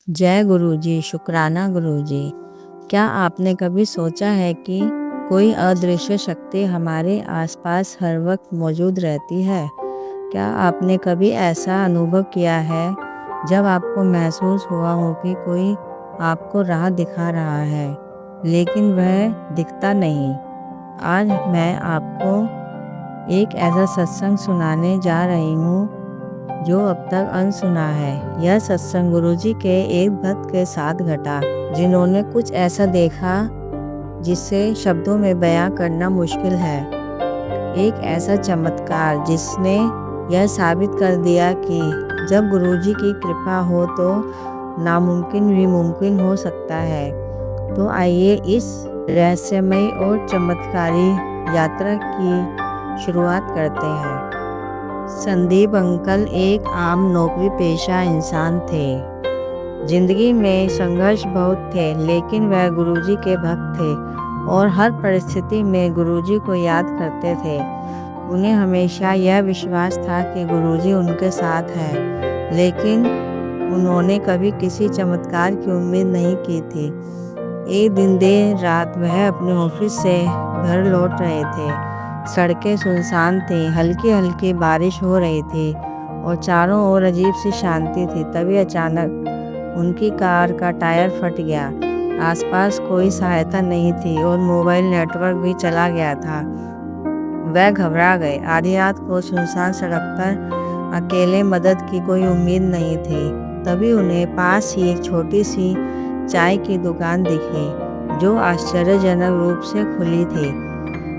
जय गुरु जी, शुक्राना गुरु जी। क्या आपने कभी सोचा है कि कोई अदृश्य शक्ति हमारे आसपास हर वक्त मौजूद रहती है? क्या आपने कभी ऐसा अनुभव किया है जब आपको महसूस हुआ हो कि कोई आपको राह दिखा रहा है, लेकिन वह दिखता नहीं? आज मैं आपको एक ऐसा सत्संग सुनाने जा रही हूँ जो अब तक अनसुना है। यह सत्संग गुरुजी के एक भक्त के साथ घटा, जिन्होंने कुछ ऐसा देखा जिसे शब्दों में बयां करना मुश्किल है। एक ऐसा चमत्कार जिसने यह साबित कर दिया कि जब गुरुजी की कृपा हो तो नामुमकिन भी मुमकिन हो सकता है। तो आइए इस रहस्यमयी और चमत्कारी यात्रा की शुरुआत करते हैं। संदीप अंकल एक आम नौकरी पेशा इंसान थे। जिंदगी में संघर्ष बहुत थे, लेकिन वह गुरुजी के भक्त थे और हर परिस्थिति में गुरुजी को याद करते थे। उन्हें हमेशा यह विश्वास था कि गुरुजी उनके साथ है, लेकिन उन्होंने कभी किसी चमत्कार की उम्मीद नहीं की थी। एक दिन देर रात वह अपने ऑफिस से घर लौट रहे थे। सड़कें सुनसान थीं, हल्की हल्की बारिश हो रही थी और चारों ओर अजीब सी शांति थी। तभी अचानक उनकी कार का टायर फट गया। आसपास कोई सहायता नहीं थी और मोबाइल नेटवर्क भी चला गया था। वह घबरा गए। आधी रात को सुनसान सड़क पर अकेले मदद की कोई उम्मीद नहीं थी। तभी उन्हें पास ही एक छोटी सी चाय की दुकान दिखी, जो आश्चर्यजनक रूप से खुली थी।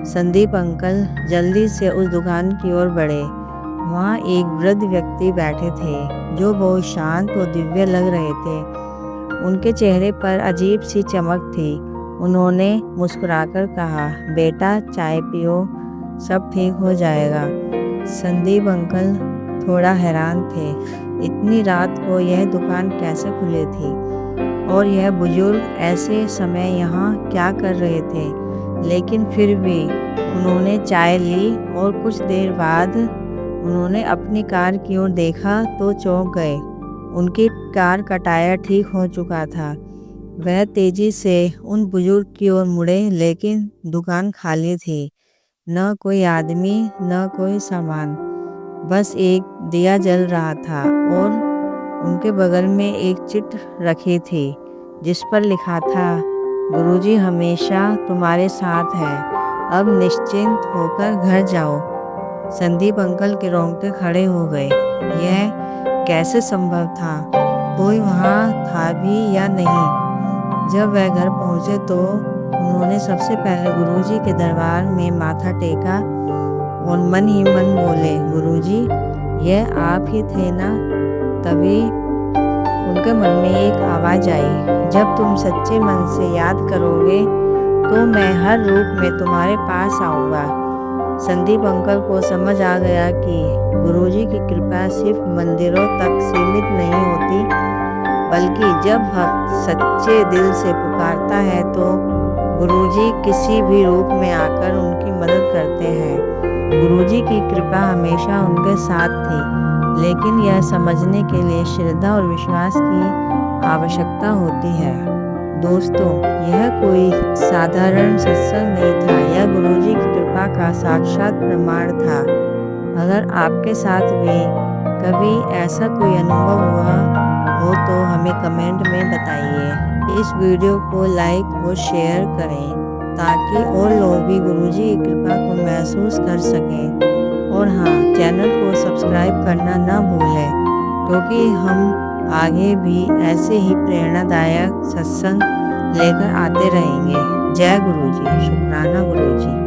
संदीप अंकल जल्दी से उस दुकान की ओर बढ़े। वहाँ एक वृद्ध व्यक्ति बैठे थे, जो बहुत शांत और दिव्य लग रहे थे। उनके चेहरे पर अजीब सी चमक थी। उन्होंने मुस्कुराकर कहा, बेटा चाय पियो, सब ठीक हो जाएगा। संदीप अंकल थोड़ा हैरान थे। इतनी रात को यह दुकान कैसे खुली थी और यह बुजुर्ग ऐसे समय यहाँ क्या कर रहे थे? लेकिन फिर भी उन्होंने चाय ली और कुछ देर बाद उन्होंने अपनी कार की ओर देखा तो चौंक गए। उनकी कार का टायर ठीक हो चुका था। वह तेजी से उन बुजुर्ग की ओर मुड़े, लेकिन दुकान खाली थी। न कोई आदमी, न कोई सामान, बस एक दिया जल रहा था और उनके बगल में एक चिट रखी थी, जिस पर लिखा था, गुरुजी हमेशा तुम्हारे साथ है, अब निश्चिंत होकर घर जाओ। संदीप अंकल के रोंगटे खड़े हो गए। यह कैसे संभव था? कोई वहाँ था भी या नहीं? जब वह घर पहुँचे तो उन्होंने सबसे पहले गुरुजी के दरबार में माथा टेका और मन ही मन बोले, गुरुजी यह आप ही थे ना? तभी उनके मन में एक आवाज़ आई, जब तुम सच्चे मन से याद करोगे तो मैं हर रूप में तुम्हारे पास आऊँगा। संदीप अंकल को समझ आ गया कि गुरुजी की कृपा सिर्फ मंदिरों तक सीमित नहीं होती, बल्कि जब भक्त सच्चे दिल से पुकारता है तो गुरुजी किसी भी रूप में आकर उनकी मदद करते हैं। गुरुजी की कृपा हमेशा उनके साथ थी, लेकिन यह समझने के लिए श्रद्धा और विश्वास की आवश्यकता होती है। दोस्तों, यह कोई साधारण सत्संग नहीं था, यह गुरुजी की कृपा का साक्षात प्रमाण था। अगर आपके साथ भी कभी ऐसा कोई अनुभव हुआ हो तो हमें कमेंट में बताइए। इस वीडियो को लाइक और शेयर करें ताकि और लोग भी गुरुजी की कृपा को महसूस कर सकें। और हाँ, चैनल को सब्सक्राइब करना ना भूलें, क्योंकि हम आगे भी ऐसे ही प्रेरणादायक सत्संग लेकर आते रहेंगे। जय गुरु जी, शुक्राना गुरु जी।